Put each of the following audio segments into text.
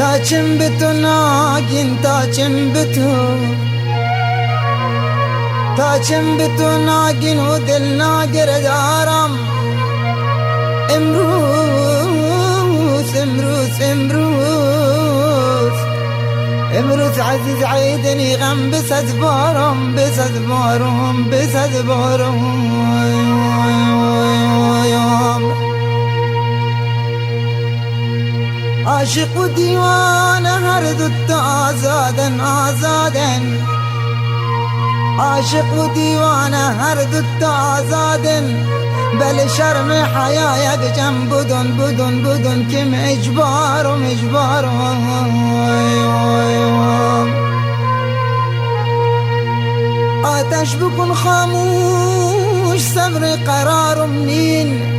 تا چم بتو ناگین تا چم بتو تا چم بتو ناگین و دل ناگردارم امروز امروز امروز امروز عزیز عیدنی غم بسد بارم بسد بارم بسد بارم عاشق و دیوانه هر دوتا آزادن آزادن عاشق و دیوانه هر دوتا آزادن بل شرم حیا یک جم بدون کم اجبارم آتش بکن خاموش صبر قرارم نین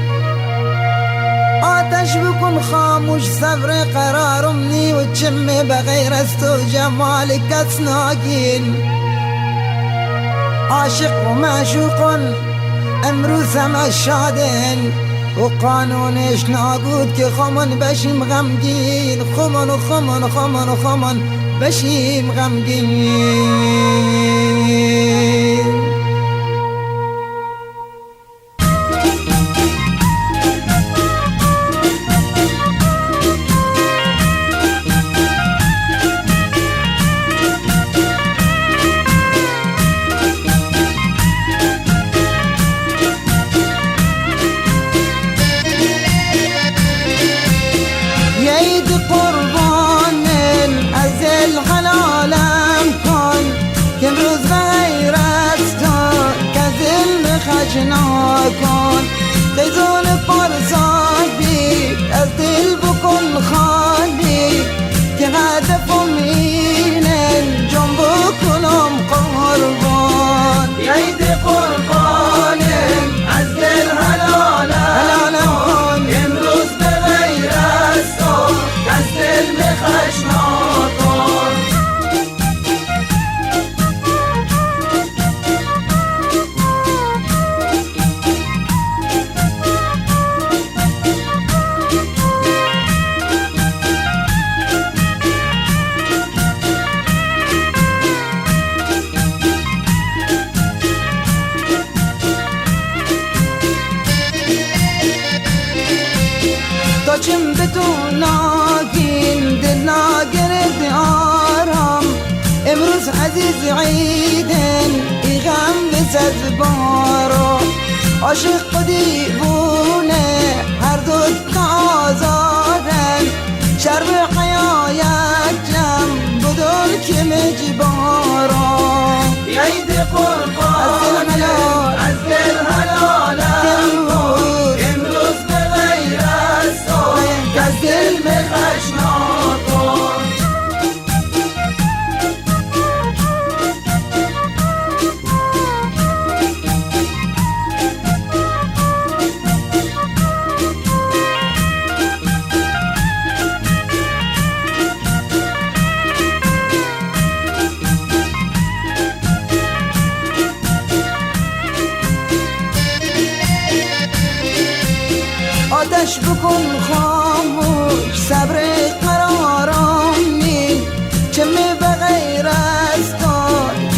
آتش بکن خاموش صبر قرارم نی و چم بغیر از تو جمال کس ناگین عاشق و معشوقن امروز همه شادن و قانونش ناگود که خمون بشیم غمگین خمون بشیم غمگین نکن خیزون پرسادی از دل بکن خالی که هدفم اینه جان بکنم قربان عید قربانم از دل حلالم امروز به غیر از تو از دل بخش نکن چم بتو ناگین دل ناگرد آرام امروز عزیز عیدن ای غم بزد بارو عاشق و دیوونه هر دو آزادن شرم حیا یک جم بدون که مجبارم عید قربانم از دل حلالم امروز به غیر از تو از دل بخش نکن آتش بکن خاموش صبر قرارم نیم چم بغیر از تو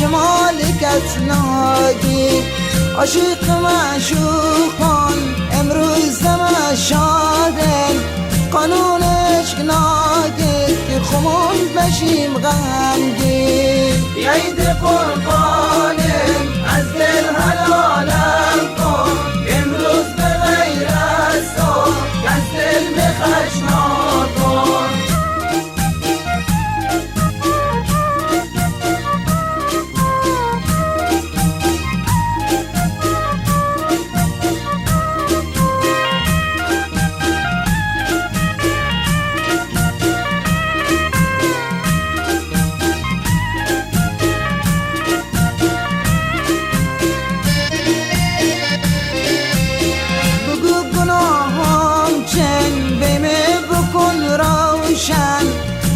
جمال کس ناگی عاشق معشوقان امروز همه شادن قانونش ناگی که خمون بشیم غمگین عید قربانم از دل حلالم کن امروز به غیر از تو از دل بخش نکن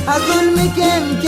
از ظلم کم